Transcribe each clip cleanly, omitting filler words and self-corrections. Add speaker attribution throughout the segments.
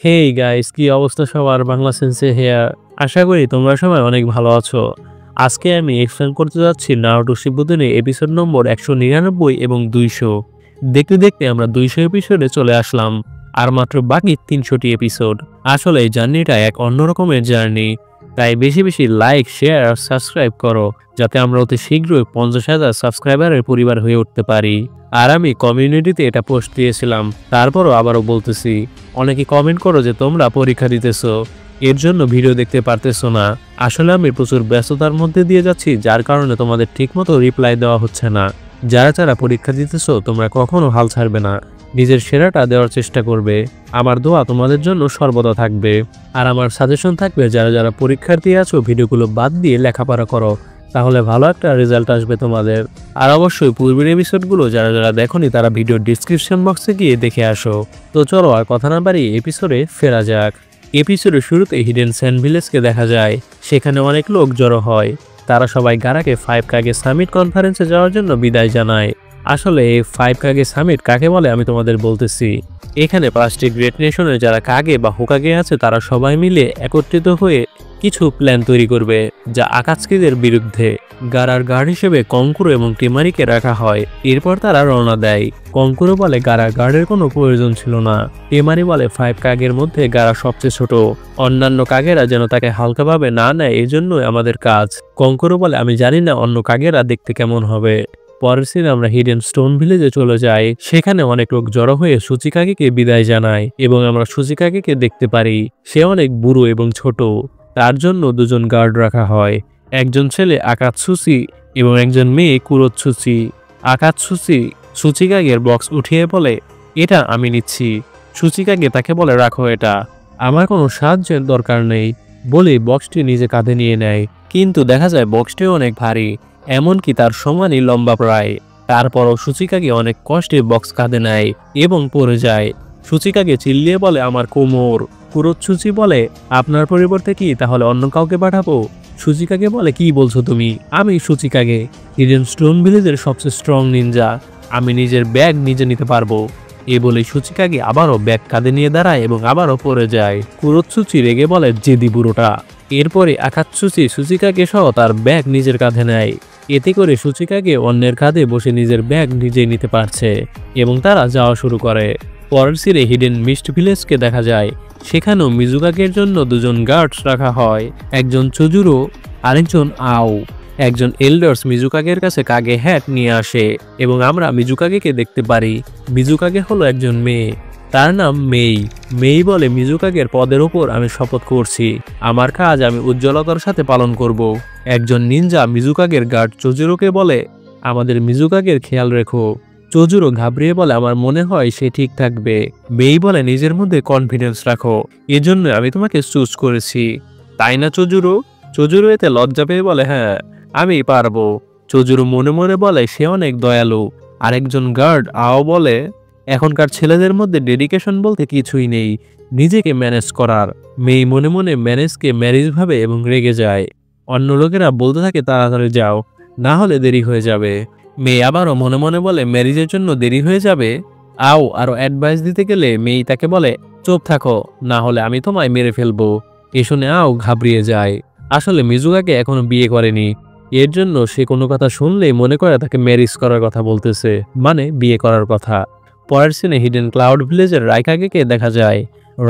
Speaker 1: Hey guys, কি অবস্থা সবার? বাংলা সেন্সে হেয়ার। আশা করি তোমরা সবাই অনেক ভালো আছো। আজকে আমি এক্সপ্লেন করতে যাচ্ছি নারুটো শিপুদেনের এপিসোড নম্বর 199 এবং 200। দেখতে দেখতে আমরা 200 এপিসোডে চলে আসলাম, আর মাত্র বাকি 300টি এপিসোড। আসলে এই জার্নিটা এক অন্যরকমের জার্নি, তাই বেশি বেশি লাইক, শেয়ার আর সাবস্ক্রাইব করো, যাতে আমরা অতি শীঘ্রই 50,000 সাবস্ক্রাইবারের পরিবার হয়ে উঠতে পারি। আর আমি কমিউনিটিতে এটা পোস্ট দিয়েছিলাম, তারপরও আবারও বলতেছি, অনেকে কমেন্ট করো যে তোমরা পরীক্ষা দিতেছো, এর জন্য ভিডিও দেখতে পারতেছো না। আসলে আমি প্রচুর ব্যস্ততার মধ্যে দিয়ে যাচ্ছি, যার কারণে তোমাদের ঠিকমতো রিপ্লাই দেওয়া হচ্ছে না। যারা যারা পরীক্ষা দিতেছো তোমরা কখনো হাল ছাড়বে না, নিজের সেরাটা দেওয়ার চেষ্টা করবে। আমার দোয়া তোমাদের জন্য সর্বদা থাকবে। আর আমার সাজেশন থাকবে, যারা যারা পরীক্ষার্থী আছো ভিডিওগুলো বাদ দিয়ে লেখাপড়া করো, তাহলে ভালো একটা রেজাল্ট আসবে তোমাদের। আর অবশ্যই পূর্বের এপিসোডগুলো যারা যারা দেখোনি তারা ভিডিও ডিসক্রিপশন বক্সে গিয়ে দেখে আসো। তো চলো আর কথা না বাড়িয়ে এপিসোডে ফেরা যাক। এপিসোডের শুরুতে হিডেন স্যান্ড ভিলেজকে দেখা যায়। সেখানে অনেক লোক জড়ো হয়। তারা সবাই গারাকে 5 কাগে সামিট কনফারেন্সে যাওয়ার জন্য বিদায় জানায়। আসলে এই 5 কাগে সামিট কাকে বলে আমি তোমাদের বলতেছি। এখানে 5টি গ্রেট নেশনের যারা কাগে বা হোকাগে আছে তারা সবাই মিলে একত্রিত হয়ে কিছু প্ল্যান তৈরি করবে, যা আকাৎসুকিদের বিরুদ্ধে। গারার গার্ড হিসেবে কঙ্কুরো এবং টিমারিকে রাখা হয়। এরপর তারা রওনা দেয়। কঙ্কুরো বলে গারার গার্ডের কোনো প্রয়োজন ছিল না। টিমারি বলে 5 কাগের মধ্যে গারা সবচেয়ে ছোট, অন্যান্য কাগেরা যেন তাকে হালকাভাবে না নেয়, এই জন্যই আমাদের কাজ। কঙ্কুরো বলে আমি জানি না অন্য কাগেরা দেখতে কেমন হবে। পরের সিনে আমরা হিডেন স্টোন ভিলেজে চলে যাই। সেখানে অনেক লোক জড়ো হয়ে সুচিকাগেকে বিদায় জানায় এবং আমরা সুচিকাগেকে দেখতে পারি। সে অনেক বুড়ো এবং ছোট। তার জন্য দুজন গার্ড রাখা হয়, একজন ছেলে আকাতসুচি এবং একজন মেয়ে কুরোৎসুচি। আকাতসুচি সুচিকাগের বক্স উঠিয়ে বলে, এটা আমি নিচ্ছি। সুচিকাগে তাকে বলে, রাখো এটা, আমার কোনো সাহায্যের দরকার নেই বলে বক্সটি নিজে কাঁধে নিয়ে নেয়। কিন্তু দেখা যায় বক্সটিও অনেক ভারী, এমনকি তার সমানই লম্বা প্রায়। তারপরও সুচিকাগে অনেক কষ্টে বক্স কাঁধে নেয় এবং পড়ে যায়। সুচিকাগে চিল্লিয়ে বলে, আমার কোমর। কুরোৎসুচি বলে, আপনার পরিবর্তে কি তাহলে অন্য কাউকে পাঠাবো? সুচিকাগে বলে, কি বলছো তুমি? আমি সুচিকাগে, হিডেন স্টোন ভিলেজের সবচেয়ে স্ট্রং নিনজা, আমি নিজের ব্যাগ নিজে নিতে পারবো। এ বলে সুচিকাগে আবারও ব্যাগ কাঁধে নিয়ে দাঁড়ায় এবং আবারও পড়ে যায়। কুরোৎসুচি রেগে বলে, জেদি বুড়োটা। এরপরে আকাতসুচি সুচিকাগে সহ তার ব্যাগ নিজের কাঁধে নেয়। এতে করে সুচিকাগে অন্যের কাঁধে বসে নিজের ব্যাগ নিজেই নিতে পারছে এবং তারা যাওয়া শুরু করে। পরের সিনে হিডেন মিস্ট ভিলেজকে দেখা যায়। সেখানেও মিজুকাগের জন্য দুজন গার্ডস রাখা হয়, একজন চুজুরো আরেকজন আও। একজন এল্ডার্স মিজুকাগের কাছে কাগে হ্যাট নিয়ে আসে এবং আমরা মিজুকাগেকে দেখতে পারি। মিজুকাগে হলো একজন মেয়ে, তার নাম মেই। মেই বলে, মিজুকাগের পদের ওপর আমি শপথ করছি, আমার কাজ আমি উজ্জ্বলতার সাথে পালন করব। একজন নিনজা মিজুকাগের গার্ড চুজুরোকে বলে, আমাদের মিজুকাগের খেয়াল রেখো। চুজুরো ঘাবড়িয়ে বলে, আমার মনে হয় সে ঠিক থাকবে। মেই বলে, নিজের মধ্যে কনফিডেন্স রাখো, এজন্য আমি তোমাকে চুজ করেছি, তাই না চুজুরো? চুজুরো এতে লজ্জা পেয়ে বলে, হ্যাঁ আমি পারবো। চুজুরো মনে মনে বলে সে অনেক দয়ালু। আরেকজন গার্ড আও বলে, এখনকার ছেলেদের মধ্যে ডেডিকেশন বলতে কিছুই নেই, নিজেকে ম্যানেজ করার। মেয়ে মনে মনে ম্যানেজকে ম্যারেজ ভাবে এবং রেগে যায়। অন্য লোকেরা বলতে থাকে, তাড়াতাড়ি যাও, না হলে দেরি হয়ে যাবে। মেয়ে আবারও মনে মনে বলে, ম্যারেজের জন্য দেরি হয়ে যাবে। আও আরো অ্যাডভাইস দিতে গেলে মেয়ে তাকে বলে, চুপ থাকো, না হলে আমি তোমায় মেরে ফেলবো। এ শুনে আও ঘাবড়িয়ে যায়। আসলে মিজুকাকে এখনো বিয়ে করেনি, এর জন্য সে কোনো কথা শুনলেই মনে করে তাকে ম্যারেজ করার কথা বলতেছে, মানে বিয়ে করার কথা। পরের সিনে হিডেন ক্লাউড ভিলেজের রাইকাগেকে দেখা যায়।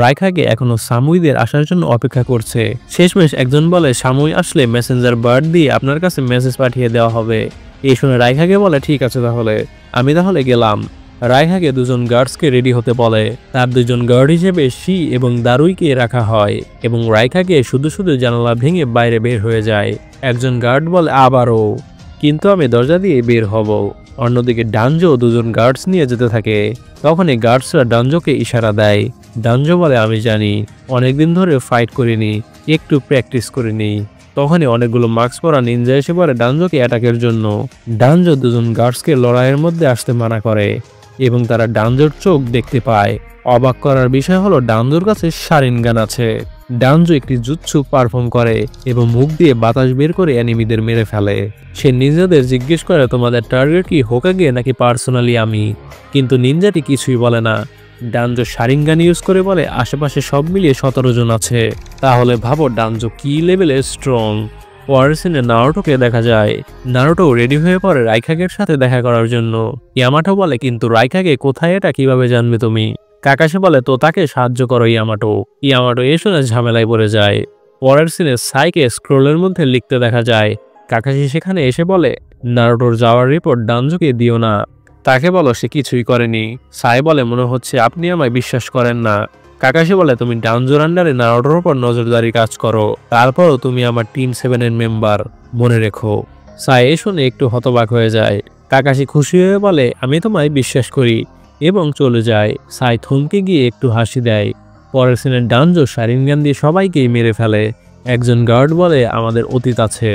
Speaker 1: রাইকাগে এখনো সামুইদের আসার জন্য অপেক্ষা করছে। শেষমেশ একজন বলে, সামুই আসলে মেসেঞ্জার বার্ড দিয়ে আপনার কাছে মেসেজ পাঠিয়ে দেওয়া হবে। এই শুনে রাইকাগে বলে, ঠিক আছে তাহলে, আমি তাহলে গেলাম। রাইকাগে দুজন গার্ডসকে রেডি হতে বলে। তার দুজন গার্ড হিসেবে শি এবং দারুইকে রাখা হয় এবং রাইকাগে শুধু শুধু জানালা ভেঙে বাইরে বের হয়ে যায়। একজন গার্ড বলে, আবারও, কিন্তু আমি দরজা দিয়ে বের হব। অন্যদিকে ডানজো দুজন গার্ডস নিয়ে যেতে থাকে। তখনই গার্ডসরা ডানজোকে ইশারা দেয়। ডানজো বলে, আমি জানি, অনেকদিন ধরে ফাইট করিনি, একটু প্র্যাকটিস করিনি। তখনই অনেকগুলো মাস্ক পরা নিনজা এসে পড়ে ডানজোকে অ্যাটাকের জন্য। ডানজো দুজন গার্ডসকে লড়াইয়ের মধ্যে আসতে মানা করে এবং তারা ডানজোর চোখ দেখতে পায়। অবাক করার বিষয় হলো ডানজোর কাছে শারিনগান আছে। ডানজো একটি জুৎসু পারফর্ম করে এবং মুখ দিয়ে বাতাস বের করে এনিমিদের মেরে ফেলে। সে নিনজাদের জিজ্ঞেস করে, তোমাদের টার্গেট কি হোকাগে নাকি পার্সোনালি আমি? কিন্তু নিনজাটি কিছুই বলে না। ডানজো শারিঙ্গান ইউজ করে বলে আশেপাশে সব মিলিয়ে 17 জন আছে। তাহলে ভাবো ডানজো কি লেভেলে স্ট্রং। পরের সিনে নারুটোকে দেখা যায়। নারুটো রেডি হয়ে পড়ে রাইকাগের সাথে দেখা করার জন্য। ইয়ামাটো বলে কিন্তু রাইকাগে কোথায় এটা কিভাবে জানবে তুমি? কাকাশি বলে তো তাকে সাহায্য করো ইয়ামাটো। ইয়ামাটো এ শুনে ঝামেলায় পড়ে যায়। পরের সিনে সাইকে স্ক্রোলের মধ্যে লিখতে দেখা যায়। কাকাশি সেখানে এসে বলে নারুটোর যাওয়ার রিপোর্ট ডানজোকে দিও না, তাকে বলো সে কিছুই করেনি। সাই বলে মনে হচ্ছে আপনি আমায় বিশ্বাস করেন না। কাকাশি বলে তুমি ডানজোর আন্ডারে নারুটোর উপর নজরদারি কাজ করো, তারপরও তুমি আমার টিম 7 এর মেম্বার, মনে রেখো। সাই এ শুনে একটু হতবাক হয়ে যায়। কাকাশি খুশি হয়ে বলে আমি তোমায় বিশ্বাস করি এবং চলে যায়। সাই থমকে গিয়ে একটু হাসি দেয়। পরের সিনে ডানজো শারিঙ্গান দিয়ে সবাইকেই মেরে ফেলে। একজন গার্ড বলে আমাদের অতীত আছে,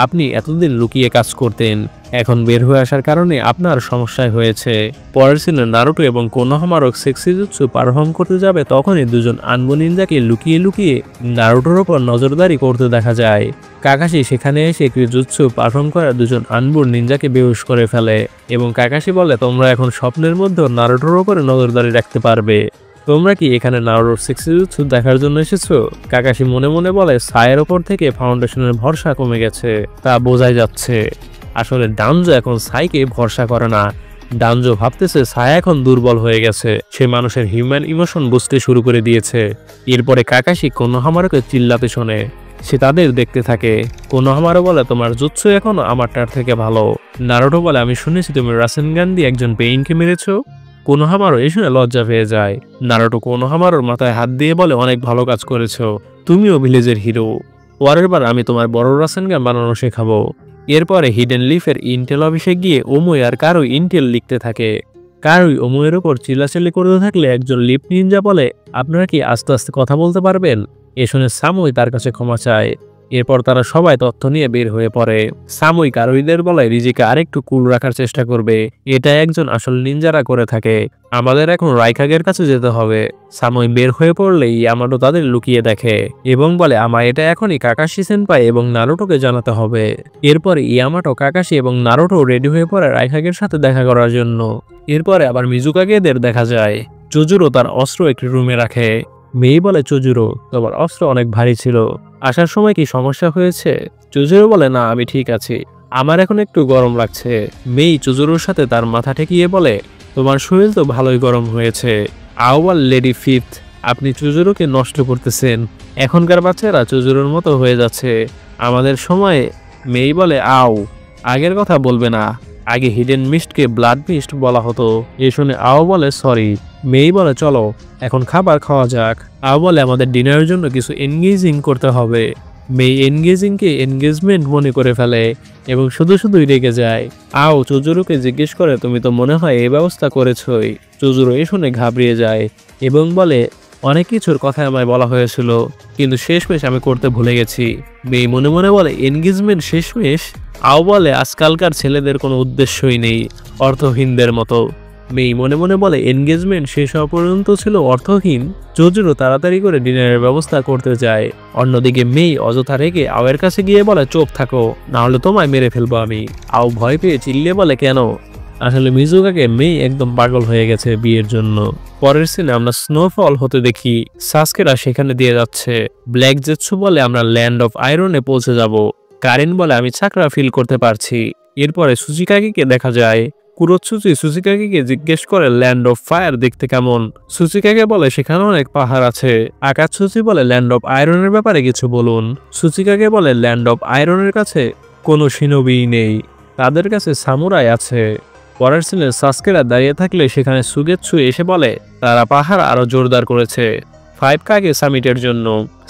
Speaker 1: আপনি এতদিন লুকিয়ে কাজ করতেন, এখন বের হয়ে আসার কারণে আপনার সমস্যায় হয়েছে। পরের সিনে নারুটো এবং কোনোহামারো সেক্সিজুৎসু পারফর্ম করতে যাবে তখনই দুজন আনবো নিনজাকে লুকিয়ে লুকিয়ে নারুটোর ওপর নজরদারি করতে দেখা যায়। কাকাশি সেখানে এসে জুৎসু পারফর্ম করা দুজন আনবুর নিনজাকে বেহুশ করে ফেলে এবং কাকাশি বলে তোমরা এখন স্বপ্নের মধ্যেও নারুটোর ওপরে নজরদারি রাখতে পারবে। তোমরা কি এখানে নারুটোর সেক্সিজুৎসু দেখার জন্য এসেছো? কাকাশি মনে মনে বলে সায়ের ওপর থেকে ফাউন্ডেশনের ভরসা কমে গেছে, তা বোঝাই যাচ্ছে। আসলে ডানজো এখন সাইকে ভরসা করে না। ডানজো ভাবতেছে সাই এখন দুর্বল হয়ে গেছে, সে মানুষের হিউম্যান ইমোশন বুঝতে শুরু করে দিয়েছে। এরপরে কাকাশি কোনোহামারোকে চিল্লাতে শোনে, সে তাদের দেখতে থাকে। কোনোহামারো বলে তোমার জুৎসু এখনো আমারটার থেকে ভালো। নারুটো বলে আমি শুনেছি তুমি রাসেনগান দিয়ে একজন পেইনকে মেরেছো। কোনোহামারো এই শুনে লজ্জা পেয়ে যায়। নারুটো কোনোহামারোর মাথায় হাত দিয়ে বলে অনেক ভালো কাজ করেছো, তুমিও ভিলেজের হিরো। পরের বার আমি তোমার বড় রাসেনগান বানানো শেখাবো। এরপরে হিডেন লিফের ইন্টেল অফিসে গিয়ে ওমোই আর কারোই ইন্টেল লিখতে থাকে। কারোই ওমোয়ের ওপর চিল্লাচিল্লি করতে থাকলে একজন লিপ নিনজা বলে আপনারা কি আস্তে আস্তে কথা বলতে পারবেন? এ শুনে সামুই তার কাছে ক্ষমা চায়। এরপর তারা সবাই তথ্য নিয়ে বের হয়ে পড়ে। সামুই কারোইদের বলে রিজিকে আরেকটু কুল রাখার চেষ্টা করবে, এটা একজন আসল নিনজারা করে থাকে। আমাদের এখন রাইকাগের কাছে যেতে হবে। সামুই বের হয়ে পড়লেই ইয়ামাটো তাদের লুকিয়ে দেখে এবং বলে আমায় এটা এখনই কাকাশি সেনপাই এবং নারুটোকে জানাতে হবে। এরপরে ইয়ামাটো, কাকাশি এবং নারুটো রেডি হয়ে পড়ে রাইকাগের সাথে দেখা করার জন্য। এরপরে আবার মিজুকাগেদের দেখা যায়। চুজুরো তার অস্ত্র একটি রুমে রাখে। মেই বলে চুজুরো তোমার অস্ত্র অনেক ভারী ছিল, আসার সময় কি সমস্যা হয়েছে? চুজুরো বলে না আমি ঠিক আছি, আমার এখন একটু গরম লাগছে। মেই চুজুরোর সাথে তার মাথা ঠেকিয়ে বলে তোমার শরীর তো ভালোই গরম হয়েছে। আওয়াল লেডি ফিফথ, আপনি চুজুরোকে নষ্ট করতেছেন, এখনকার বাচ্চারা চুজুরোর মতো হয়ে যাচ্ছে আমাদের সময়ে। মেই বলে আও, আগের কথা বলবে না, আগে হিডেন মিস্টকে ব্লাড মিস্ট বলা হতো। এ শুনে আও বলে সরি। মেই বলে চলো এখন খাবার খাওয়া যাক। আও বলে আমাদের ডিনারের জন্য কিছু এনগেজিং করতে হবে। মেই এনগেজিংকে এনগেজমেন্ট মনে করে ফেলে এবং শুধু শুধুই রেগে যায়। আও চুজুরোকে জিজ্ঞেস করে তুমি তো মনে হয় এই ব্যবস্থা করেছই। চুজুরো এ শুনে ঘাবড়িয়ে যায় এবং বলে অনেক কিছুর কথা আমায় বলা হয়েছিল, কিন্তু শেষমেশ আমি করতে ভুলে গেছি। মেই মনে মনে বলে এনগেজমেন্ট শেষমেশ? আও বলে আজকালকার ছেলেদের কোনো উদ্দেশ্যই নেই, অর্থহীনদের মতো। মেই মনে মনে বলে এনগেজমেন্ট শেষ হওয়া পর্যন্ত ছিল অর্থহীন। চুজুরো তাড়াতাড়ি করে ডিনারের ব্যবস্থা করতে যায়। অন্যদিকে মেই অযথা রেগে আওয়ের কাছে গিয়ে বলে চোখ থাকো, না হলে তোমায় মেরে ফেলবো আমি। আও ভয় পেয়ে চিল্লিয়ে বলে কেন? আসলে মিজুকাকে মেই একদম পাগল হয়ে গেছে বিয়ের জন্য। পরের সিনে আমরা স্নোফল হতে দেখি। সাসকেরা সেখানে দিয়ে যাচ্ছে। ব্ল্যাক জেটসু বলে আমরা ল্যান্ড অফ আয়রনে পৌঁছে যাব। কারিন বলে আমি চাকরা ফিল করতে পারছি। এরপরে সুচিকাগিকে দেখা যায়। কুরোৎসুচি সুচিকাগিকে জিজ্ঞেস করে ল্যান্ড অফ ফায়ার দেখতে কেমন। সুচিকাগে বলে সেখানে অনেক পাহাড় আছে। আকাতসুচি বলে ল্যান্ড অফ আয়রনের ব্যাপারে কিছু বলুন। সুচিকাগে বলে ল্যান্ড অফ আয়রনের কাছে কোনো শিনোবি নেই, তাদের কাছে সামুরাই আছে। পরের সিনে সাসকেরা দাঁড়িয়ে থাকলে সেখানে সুগেৎসু এসে বলে তারা পাহাড় আরো জোরদার করেছে 5 কাগে সামিটের জন্য।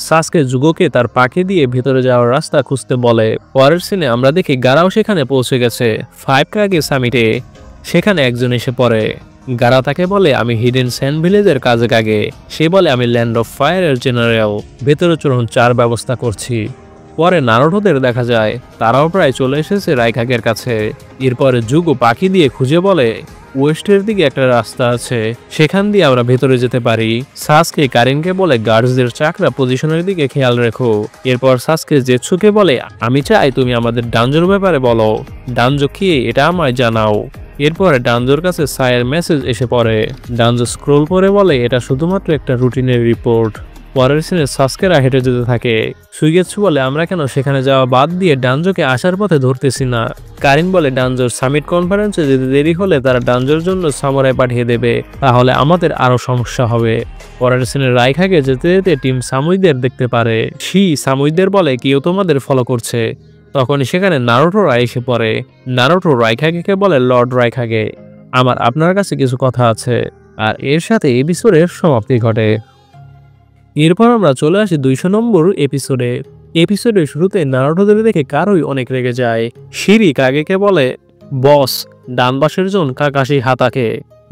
Speaker 1: সাসকে যুগোকে তার পাকে দিয়ে ভেতরে যাওয়ার রাস্তা খুঁজতে বলে। পরের সিনে আমরা দেখি গারাও সেখানে পৌঁছে গেছে 5 কাগে সামিটে। সেখানে একজন এসে পড়ে। গারা তাকে বলে আমি হিডেন স্যান্ড ভিলেজের কাজে কাগে। সে বলে আমি ল্যান্ড অফ ফায়ারের জেনারেল, ভেতরে চলুন চার ব্যবস্থা করছি। পরে নারুটোদের দেখা যায়, তারাও প্রায় চলে এসেছে রাইকাগের কাছে। এরপরে যুগো পাখি দিয়ে খুঁজে বলে ওয়েস্টের দিকে একটা রাস্তা আছে, সেখান দিয়ে আমরা ভেতরে যেতে পারি। সাসকে কারিনকে বলে গার্ডসদের চাকরা পজিশনের দিকে খেয়াল রেখো। এরপর সাসকে জেৎসুকে বলে আমি চাই তুমি আমাদের ডানজোর ব্যাপারে বলো, ডানজো কি এটা আমায় জানাও। এরপরে ডানজোর কাছে সায়ের মেসেজ এসে পড়ে। ডানজো স্ক্রোল করে বলে এটা শুধুমাত্র একটা রুটিনের রিপোর্ট। পরের সিনে সাসকেরা হেঁটে যেতে থাকে। সুইগেৎসু বলে আমরা কেন সেখানে যাওয়া বাদ দিয়ে ডানজোকে আসার পথে ধরতেছি না। কারিন বলে ডানজোর সামিট কনফারেন্সে যেতে দেরি হলে তারা ডানজোর জন্য সামুরাই পাঠিয়ে দেবে, তাহলে আমাদের আরো সমস্যা হবে। পরের সিনে রাইখাগে যেতে যেতে টিম সামুইদের দেখতে পারে। সামুইদের বলে কেউ তোমাদের ফলো করছে। তখন সেখানে নারুটোরা এসে পড়ে। নারুটো রাইখাগেকে বলে লর্ড রাইখাগে, আমার আপনার কাছে কিছু কথা আছে। আর এর সাথে এপিসোডের সমাপ্তি ঘটে। এরপর আমরা চলে আসি 200 নম্বর এপিসোডে। এপিসোডের শুরুতে নারুটোদের দেখে কারোই অনেক রেগে যায়। শিরি কাগেকে বলে বস, ডান পাশের জন কাকাশি হাতাকে।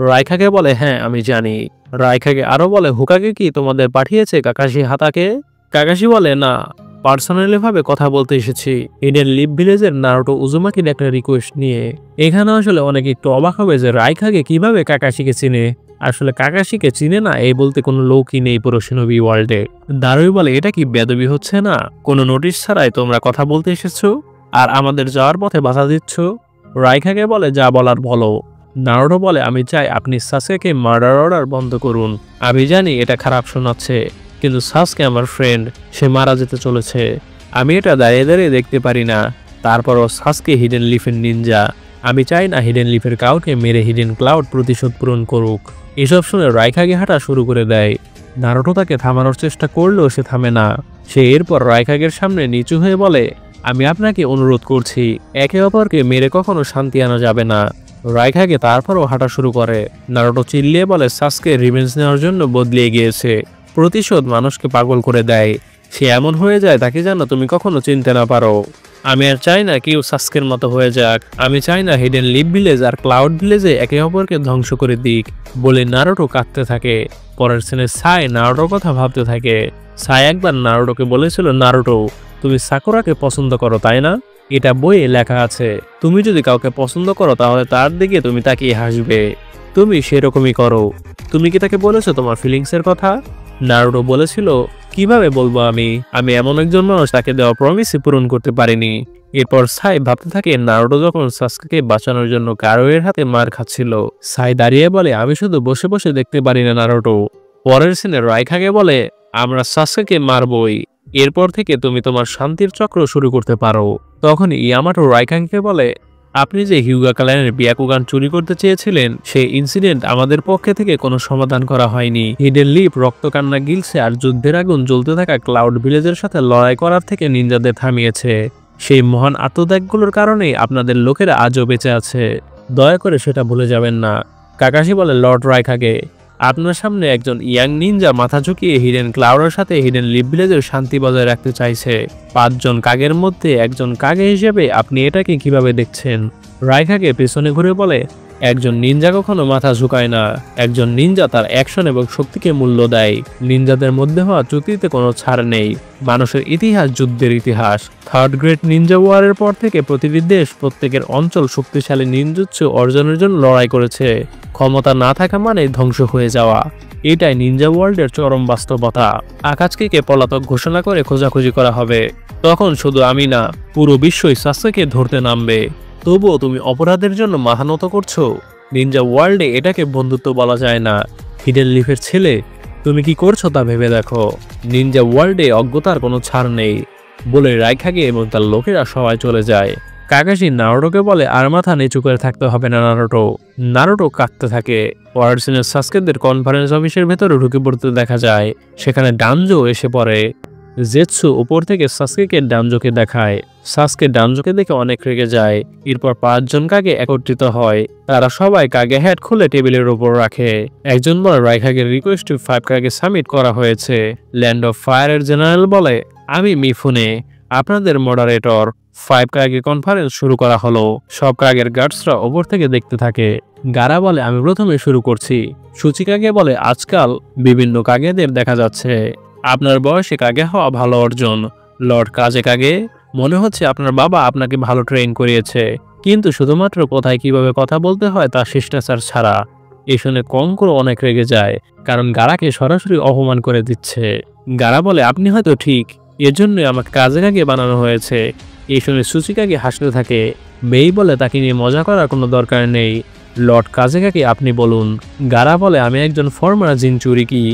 Speaker 1: রাইখাগে বলে হ্যাঁ আমি জানি। রাইখাগে আরো বলে হুকাগে কি তোমাদের পাঠিয়েছে কাকাশি হাতাকে? কাকাশি বলে না, পার্সোনালি ভাবে কথা বলতে এসেছি হিডেন লিভ ভিলেজের নারুটো উজুমাকির একটা রিকোয়েস্ট নিয়ে। এখানে আসলে অনেকে একটু অবাক হবে যে রাইখাগে কিভাবে কাকাশিকে চিনে। আসলে কাকাশিকে চিনে না এই বলতে কোনো লোকই নেই পুরো শিনোবি ওয়ার্ল্ডে। দারুই বলে এটা কি বেদবি হচ্ছে না? কোনো নোটিশ ছাড়াই তোমরা কথা বলতে এসেছো আর আমাদের যাওয়ার পথে বাধা দিচ্ছ। রাইখাগে বলে যা বলার বলো। নারুটো বলে আমি চাই আপনি সাসকেকে মার্ডার অর্ডার বন্ধ করুন। আমি জানি এটা খারাপ শোনাচ্ছে, কিন্তু সাসকে আমার ফ্রেন্ড, সে মারা যেতে চলেছে। আমি এটা দাঁড়িয়ে দাঁড়িয়ে দেখতে পারি না। তারপরও সাসকে হিডেন লিফের নিনজা। আমি চাই না হিডেন লিফের কাউকে মেরে হিডেন ক্লাউড প্রতিশোধ পূরণ করুক। এসব শুনে রাইখাগে হাঁটা শুরু করে দেয়। নারুটো তাকে থামানোর চেষ্টা করলেও সে থামে না। সে এরপর রাইখাগের সামনে নিচু হয়ে বলে আমি আপনাকে অনুরোধ করছি, একে অপরকে মেরে কখনো শান্তি আনা যাবে না। রাইখাগে তারপরও হাঁটা শুরু করে। নারুটো চিল্লিয়ে বলে সাসকে রিভেঞ্জ নেওয়ার জন্য বদলিয়ে গিয়েছে। প্রতিশোধ মানুষকে পাগল করে দেয়। সে এমন হয়ে যায় তাকে যেন তুমি কখনো চিনতে না পারো। আমি আর চাই না কেউ সাসকের মতো হয়ে যাক। আমি চাই না হিডেন লিভ ভিলেজ আর ক্লাউড ভিলেজে একে অপরকে ধ্বংস করে দিক। বলে নারুটো কাঁদতে থাকে। পরের সিনে সাই নারুটোর কথা ভাবতে থাকে। সাই একবার নারুটোকে বলেছিল নারুটো, তুমি সাকুরাকে পছন্দ করো তাই না? এটা বইয়ে লেখা আছে। তুমি যদি কাউকে পছন্দ করো তাহলে তার দিকে তুমি তাকিয়ে হাসবে। তুমি সেরকমই করো। তুমি কি তাকে বলেছো তোমার ফিলিংসের কথা? নারুটো বলেছিল কিভাবে বলবো আমি এমন একজন মানুষ তাকে দেওয়া প্রমিসই পূরণ করতে পারিনি। এরপর সাই ভাবতে থাকে নারুটো যখন সাসকেকে বাঁচানোর জন্য কারোয়ের হাতে মার খাচ্ছিল। সাই দাঁড়িয়ে বলে আমি শুধু বসে বসে দেখতে পারি না নারুটো। পরের সিনে রাইখাগে বলে আমরা সাসকেকে মারবই। এরপর থেকে তুমি তোমার শান্তির চক্র শুরু করতে পারো। তখন ইয়ামাটো রাইখাগেকে বলে আপনি যে হিউগা ক্ল্যানের বিয়াকুগান চুরি করতে চেয়েছিলেন সেই ইনসিডেন্ট আমাদের পক্ষে থেকে কোনো সমাধান করা হয়নি। হিডেন লিপ রক্তকান্না গিলছে আর যুদ্ধের আগুন জ্বলতে থাকা ক্লাউড ভিলেজের সাথে লড়াই করার থেকে নিনজাদের থামিয়েছে। সেই মহান আত্মত্যাগগুলোর কারণেই আপনাদের লোকেরা আজও বেঁচে আছে। দয়া করে সেটা ভুলে যাবেন না। কাকাশি বলে লর্ড রাইখাগে, আপনার সামনে একজন ইয়াং নিনজা মাথা ঝুঁকিয়ে হিডেন ক্লাউডের সাথে হিডেন লিভ ভিলেজের শান্তি বজায় রাখতে চাইছে। 5 জন কাগের মধ্যে একজন কাগে হিসেবে আপনি এটাকে কিভাবে দেখছেন? রাইখাগে পেছনে ঘুরে বলে একজন নিনজা কখনো মাথা ঝুঁকায় না। একজন নিনজা তার অ্যাকশন এবং শক্তিকে মূল্য দেয়। নিনজাদের মধ্যে হওয়া চুক্তিতে কোনো ছাড় নেই। মানুষের ইতিহাস যুদ্ধের ইতিহাস। থার্ড গ্রেট নিনজা ওয়ারের পর থেকে প্রতিটি দেশ প্রত্যেকের অঞ্চল শক্তিশালী নিনজুৎসু অর্জনের জন্য লড়াই করেছে। ক্ষমতা না থাকা মানে ধ্বংস হয়ে যাওয়া। এটাই নিনজা ওয়ার্ল্ডের চরম বাস্তবতা। আকাজকিকে পলাতক ঘোষণা করে খোঁজাখুঁজি করা হবে। তখন শুধু আমি না, পুরো বিশ্বই সাসকেকে ধরতে নামবে। তবুও তুমি অপরাধের জন্য মাথা নত করছো? নিনজা ওয়ার্ল্ডে এটাকে বন্ধুত্ব বলা যায় না। হিডেন লিফের ছেলে, তুমি কি করছো তা ভেবে দেখো। নিনজা ওয়ার্ল্ডে অজ্ঞতার কোনো ছাড় নেই। বলে রাইখাগে এবং তার লোকেরা সবাই চলে যায়। কাকাশি নারুটোকে বলে আর মাথা নিচু করে থাকতে হবে না নারুটো। নারুটো কাঁদতে থাকে। পরের সিনে সাসকেদের কনফারেন্স অফিসের ভেতরে ঢুকে পড়তে দেখা যায়। সেখানে ডানজো এসে পড়ে। জেৎসু উপর থেকে সাসকেকে ডানজোকে দেখায়। সাসকে ডানজোকে দেখে অনেক রেগে যায়। এরপর 5 জন কাগে একত্রিত হয়। তারা সবাই কাগে হ্যাট খুলে টেবিলের উপর রাখে। একজন বলে রাইখাগের রিকোয়েস্ট 5 কাগে সাবমিট করা হয়েছে। ল্যান্ড অফ ফায়ারের জেনারেল বলে আমি মিফুনে, আপনাদের মডারেটর। 5 কাগে কনফারেন্স শুরু করা হলো। সব কাগের গার্ডসরা ওপর থেকে দেখতে থাকে। গারা বলে আমি প্রথমে শুরু করছি। সুচিকাগে বলে আজকাল বিভিন্ন কাগেদের দেখা যাচ্ছে। আপনার বয়সে কাগে হওয়া ভালো অর্জন। লর্ড কাজে কাগে, মনে হচ্ছে আপনার বাবা আপনাকে ভালো ট্রেন করিয়েছে, কিন্তু শুধুমাত্র কোথায় কিভাবে কথা বলতে হয় তা শিষ্টাচার ছাড়া। এই শুনে কঙ্কর অনেক রেগে যায়, কারণ গারাকে সরাসরি অপমান করে দিচ্ছে। গারা বলে আপনি হয়তো ঠিক, এর জন্যই আমাকে কাজে কাগে বানানো হয়েছে। এই শুনে সুচিকাগে হাসতে থাকে। মেই বলে তাকে নিয়ে মজা করার কোনো দরকার নেই, লর্ড কাজেকাকে আপনি বলুন। গারা বলে আমি একজন ফর্মার জিনচুরিকি,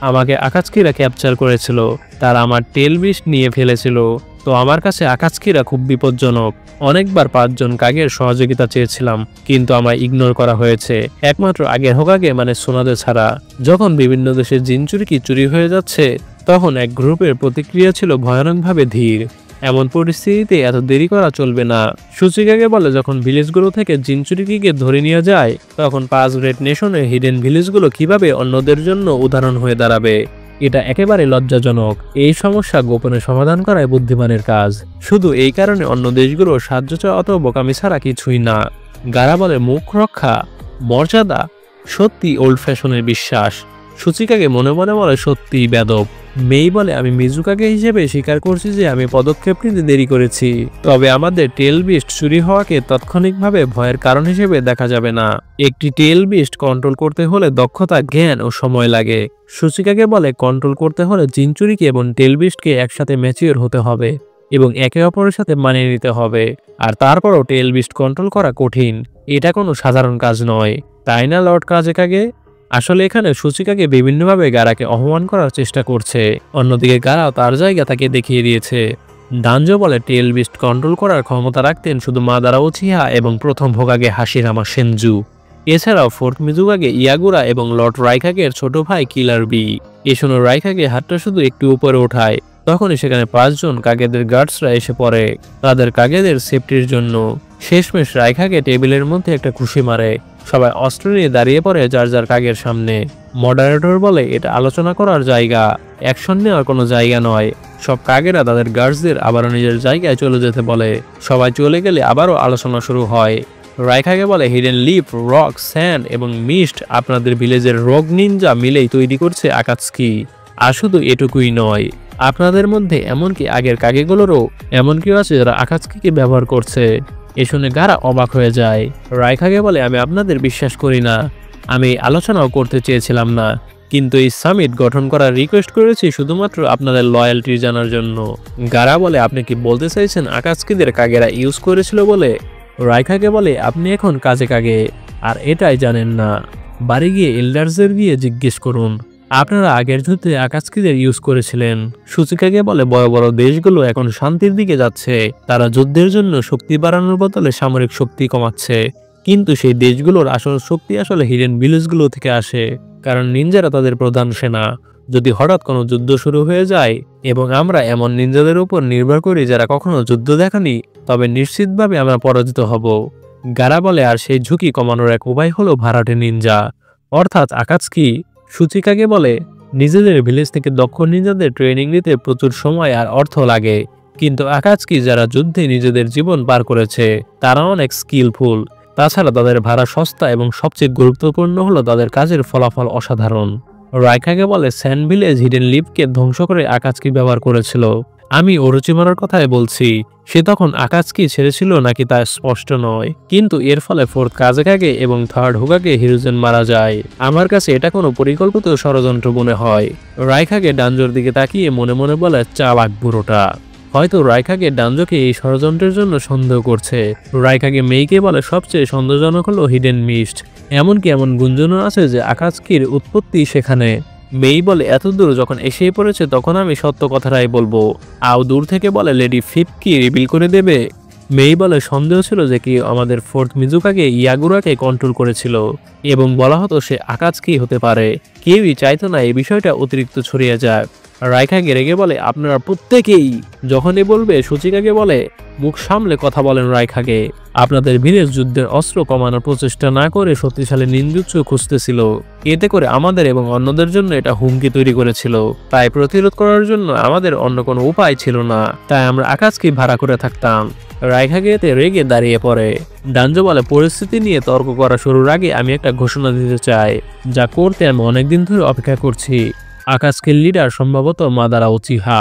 Speaker 1: আমাকে আকাজকিরা ক্যাপচার করেছিল, তারা আমার টেল বিস্ট নিয়ে ফেলেছিল, তো আমার কাছে আকাজকিরা খুব বিপজ্জনক। অনেকবার 5 জন কাগের সহযোগিতা চেয়েছিলাম, কিন্তু আমায় ইগনোর করা হয়েছে, একমাত্র আগের হোকাগে মানে সোনাদে ছাড়া। যখন বিভিন্ন দেশের জিনচুরিকি চুরি হয়ে যাচ্ছে, তখন এক গ্রুপের প্রতিক্রিয়া ছিল ভয়ানকভাবে ধীর। এমন পরিস্থিতিতে এত দেরি করা চলবে না। সুচিকাগে বলে যখন ভিলেজগুলো থেকে জিনচুরিকিকে ধরে নিয়ে যায়, তখন 5 গ্রেট নেশনের হিডেন ভিলেজগুলো কিভাবে অন্যদের জন্য উদাহরণ হয়ে দাঁড়াবে। এটা একেবারে লজ্জাজনক। এই সমস্যা গোপনে সমাধান করাই বুদ্ধিমানের কাজ। শুধু এই কারণে অন্য দেশগুলো সাহায্য চাওয়া অত বোকামি ছাড়া কিছুই না। গারা বলে মুখ রক্ষা, মর্যাদা, সত্যি ওল্ড ফ্যাশনের বিশ্বাস। সুচিকাগে মনে মনে বলে সত্যি বেদব। মেই বলে আমি মিজুকাগে হিসেবে স্বীকার করছি যে আমি পদক্ষেপ নিতে দেরি করেছি, তবে আমাদের টেল বিস্ট চুরি হওয়াকে তাৎক্ষণিকভাবে ভয়ের কারণ হিসেবে দেখা যাবে না। একটি টেল বিস্ট কন্ট্রোল করতে হলে দক্ষতা, জ্ঞান ও সময় লাগে। সুচিকাগে বলে কন্ট্রোল করতে হলে জিনচুরিকে এবং টেল বিস্টকে একসাথে ম্যাচিওর হতে হবে এবং একে অপরের সাথে মানিয়ে নিতে হবে। আর তারপরও টেল বিস্ট কন্ট্রোল করা কঠিন, এটা কোনো সাধারণ কাজ নয়, তাই না লর্ড কাজেকাগে? আসলে এখানে সুচিকাকে বিভিন্নভাবে গারাকে অপমান করার চেষ্টা করছে, অন্যদিকে গারাও তার জায়গা তাকে দেখিয়ে দিয়েছে। ডানজো বলে টেল বিস্ট কন্ট্রোল করার ক্ষমতা রাখতেন শুধু মাদারা উচিহা এবং প্রথম হোকাগে হাশিরামা সেনজু। এছাড়াও ফোর্থ মিজুকাগে ইয়াগুরা এবং লর্ড রাইকাগের ছোট ভাই কিলার বি। এসনো রাইকাগে হাতটা শুধু একটু উপরে ওঠায়, তখনই সেখানে 5 জন কাগেদের গার্ডসরা এসে পড়ে তাদের কাগেদের সেফটির জন্য। শেষমেশ রাইকাগে টেবিলের মধ্যে একটা খুশি মারে, সবাই অস্ত্র নিয়ে দাঁড়িয়ে পড়ে যার যার কাগের সামনে। মডারেটর বলে এটা আলোচনা করার জায়গা, অ্যাকশন নেওয়ার কোনো জায়গা নয়। সব কাগেরা তাদের গার্ডসদের আবারও নিজের জায়গায় চলে যেতে বলে। সবাই চলে গেলে আবারও আলোচনা শুরু হয়। রাইকাগে বলে হিডেন লিপ, রক, স্যান্ড এবং মিস্ট আপনাদের ভিলেজের রগ নিনজা মিলেই তৈরি করছে আকাৎসুকি। আর শুধু এটুকুই নয়, আপনাদের মধ্যে এমনকি আগের কাগেগুলোরও এমন কেউ আছে যারা আকাৎসুকিকে ব্যবহার করছে। এ শুনে গারা অবাক হয়ে যায়। রাইকাগে বলে আমি আপনাদের বিশ্বাস করি না, আমি আলোচনাও করতে চেয়েছিলাম না, কিন্তু এই সামিট গঠন করার রিকোয়েস্ট করেছি শুধুমাত্র আপনাদের লয়্যালটি জানার জন্য। গারা বলে আপনি কি বলতে চাইছেন আকাৎসুকিদের কাগেরা ইউজ করেছিল বলে? রাইকাগে বলে আপনি এখন কাজে কাগে আর এটাই জানেন না, বাড়ি গিয়ে এল্ডার্সদের গিয়ে জিজ্ঞেস করুন, আপনারা আগের যুদ্ধে আকাৎসুকিদের ইউজ করেছিলেন। সুচিকাগে বলে বড় বড় দেশগুলো এখন শান্তির দিকে যাচ্ছে, তারা যুদ্ধের জন্য শক্তি বাড়ানোর বদলে সামরিক শক্তি কমাচ্ছে, কিন্তু সেই দেশগুলোর আসল শক্তি আসলে হিডেন ভিলেজগুলো থেকে আসে, কারণ নিনজারা তাদের প্রধান সেনা। যদি হঠাৎ কোনো যুদ্ধ শুরু হয়ে যায় এবং আমরা এমন নিনজাদের উপর নির্ভর করি যারা কখনো যুদ্ধ দেখানি, তবে নিশ্চিতভাবে আমরা পরাজিত হব। গারা বলে আর সেই ঝুঁকি কমানোর এক উপায় হলো ভাড়াটে নিনজা, অর্থাৎ আকাৎসুকি। সুচিকাগে বলে নিজেদের ভিলেজ থেকে দক্ষ নিনজাদের ট্রেনিং দিতে প্রচুর সময় আর অর্থ লাগে, কিন্তু আকাৎসুকি যারা যুদ্ধে নিজেদের জীবন পার করেছে তারা অনেক স্কিলফুল, তাছাড়া তাদের ভাড়া সস্তা এবং সবচেয়ে গুরুত্বপূর্ণ হলো তাদের কাজের ফলাফল অসাধারণ। রাইকাগে বলে স্যান্ড ভিলেজ হিডেন লিপকে ধ্বংস করে আকাৎসুকি ব্যবহার করেছিল। আমি ওরোচিমারার কথাই বলছি, সে তখন আকাৎসুকি ছেড়েছিল নাকি তা স্পষ্ট নয়, কিন্তু এর ফলে ফোর্থ কাজেকাগে এবং থার্ড হোকাগে হিরোজেন মারা যায়। আমার কাছে এটা কোনো পরিকল্পিত ষড়যন্ত্র মনে হয়। রাইকাগে ডানজোর দিকে তাকিয়ে মনে মনে বলে চালাক বুড়োটা। হয়তো রাইকাগে ডানজোকে এই ষড়যন্ত্রের জন্য সন্দেহ করছে। রাইকাগে মেইকে বলে সবচেয়ে সন্দেহজনক হলো হিডেন মিস্ট, এমনকি এমন গুঞ্জনও আছে যে আকাৎসুকির উৎপত্তি সেখানে। মেই বলে এতদূর যখন এসেই পড়েছে তখন আমি সত্য কথাটাই বলবো। আও দূর থেকে বলে লেডি ফিপ কি রিভিল করে দেবে? মেই বলে সন্দেহ ছিল যে কি আমাদের ফোর্থ মিজুকাগে ইয়াগুরাকে কন্ট্রোল করেছিল এবং বলা হতো সে আকাৎসুকি হতে পারে। কেউই চাইতো না এই বিষয়টা অতিরিক্ত ছড়িয়ে যাক। রাইকাগে রেগে বলে আপনারা প্রত্যেকেই। যখনই বলবে সুচিকাগে বলে মুখ সামলে কথা বলেন রাইকাগে, আপনাদের ভিলেজ যুদ্ধের অস্ত্র কমানোর প্রচেষ্টা না করে শক্তিশালী নিনজুৎসু খুঁজতেছিল, এতে করে আমাদের এবং অন্যদের জন্য এটা হুমকি তৈরি করেছিল, তাই প্রতিরোধ করার জন্য আমাদের অন্য কোনো উপায় ছিল না, তাই আমরা আকাৎসুকি ভাড়া করে থাকতাম। রাইকাগে এতে রেগে দাঁড়িয়ে পড়ে। ডানজো বলে পরিস্থিতি নিয়ে তর্ক করা শুরুর আগে আমি একটা ঘোষণা দিতে চাই, যা করতে আমি অনেকদিন ধরে অপেক্ষা করছি। আকাৎসুকির লিডার সম্ভবত মাদারা উচিহা।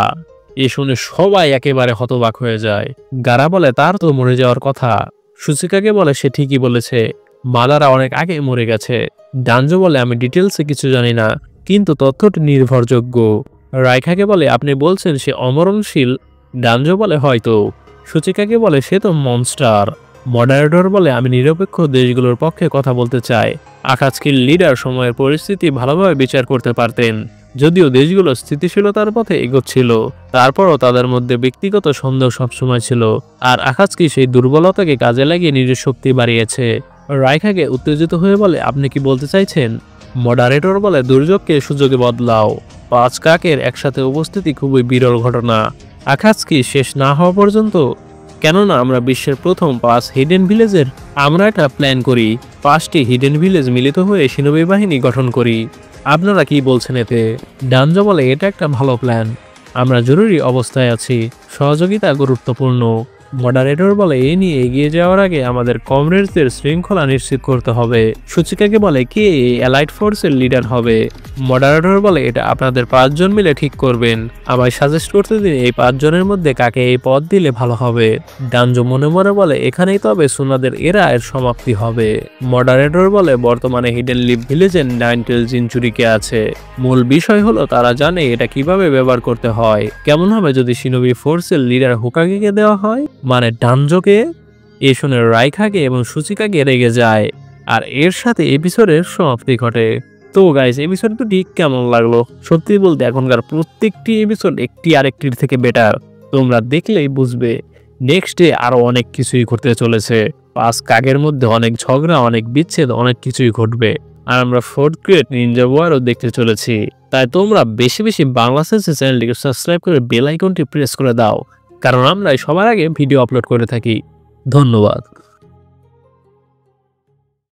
Speaker 1: এ শুনে সবাই একেবারে হতবাক হয়ে যায়। গারা বলে তার তো মরে যাওয়ার কথা। সুচিকাগে বলে সে ঠিকই বলেছে, মাদারা অনেক আগে মরে গেছে। ডানজো বলে আমি ডিটেলসে কিছু জানি না, কিন্তু তথ্যটি নির্ভরযোগ্য। রাইকাগে বলে আপনি বলছেন সে অমরণশীল? ডানজো বলে হয়তো। সুচিকাগে বলে সে তো মনস্টার। মডারেটর বলে, আমি নিরপেক্ষ দেশগুলোর পক্ষে কথা বলতে চাই। আকাজকির লিডার সময়ের পরিস্থিতি ভালোভাবে বিচার করতে পারতেন। যদিও দেশগুলো স্থিতিশীলতার পথে এগোচ্ছিল, তারপরও তাদের মধ্যে ব্যক্তিগত সন্দেহ সবসময় ছিল। আর আকাজকি সেই দুর্বলতাকে কাজে লাগিয়ে নিজের শক্তি বাড়িয়েছে। রাইখাকে উত্তেজিত হয়ে বলে, আপনি কি বলতে চাইছেন? মডারেটর বলে, দুর্যোগকে সুযোগে বদলাও। 5 কাকের একসাথে উপস্থিতি খুবই বিরল ঘটনা। আকাজকি শেষ না হওয়া পর্যন্ত, কেননা আমরা বিশ্বের প্রথম 5 হিডেন ভিলেজের আমরা একটা প্ল্যান করি। 5টি হিডেন ভিলেজ মিলিত হয়ে সিনোবি বাহিনী গঠন করি। আপনারা কি বলছেন এতে? ডানজো বলে, এটা একটা ভালো প্ল্যান। আমরা জরুরি অবস্থায় আছি, সহযোগিতা গুরুত্বপূর্ণ। মডারেটর বলে, এ নিয়ে এগিয়ে যাওয়ার আগে আমাদের কমরেডসদের শৃঙ্খলা নিশ্চিত করতে হবে। সুচিকাকে বলে, কে এই অ্যালাইড ফোর্সের লিডার হবে? মডারেটর বলে, এটা আপনাদের 5 জন মিলে ঠিক করবেন। আমায় সাজেস্ট করতে দিন এই 5 জনের মধ্যে কাকে এই পদ দিলে ভালো হবে। ডানজো মনে মনে বলে, এখানেই তবে সুনাদের এর সমাপ্তি হবে। মডারেটর বলে, বর্তমানে হিডেন লিভ ভিলেজে 9 সেঞ্চুরিকে আছে। মূল বিষয় হলো তারা জানে এটা কিভাবে ব্যবহার করতে হয়। কেমন হবে যদি সিনোবি ফোর্সের লিডার হোকাগেকে দেওয়া হয়, মানে ডানজোকে? এ শুনে রাইখাকে এবং সুচিকাকে রেগে যায়, আর এর সাথে এপিসোডের সমাপ্তি ঘটে। তো গাইস, এপিসোড দুটি কেমন লাগলো? সত্যি বলতে এখনকার প্রত্যেকটি এপিসোড একটি আরেকটির থেকে বেটার। তোমরা দেখলেই বুঝবে নেক্সটে আরো অনেক কিছুই ঘটতে চলেছে। 5 কাকের মধ্যে অনেক ঝগড়া, অনেক বিচ্ছেদ, অনেক কিছুই ঘটবে। আর আমরা 4th গ্রেড নিনজা ওয়ারও দেখতে চলেছি। তাই তোমরা বেশি বেশি বাংলা সেন্সে চ্যানেলটিকে সাবস্ক্রাইব করে বেল আইকনটি প্রেস করে দাও, কারণ আমরা সবার আগে ভিডিও আপলোড করে থাকি। ধন্যবাদ।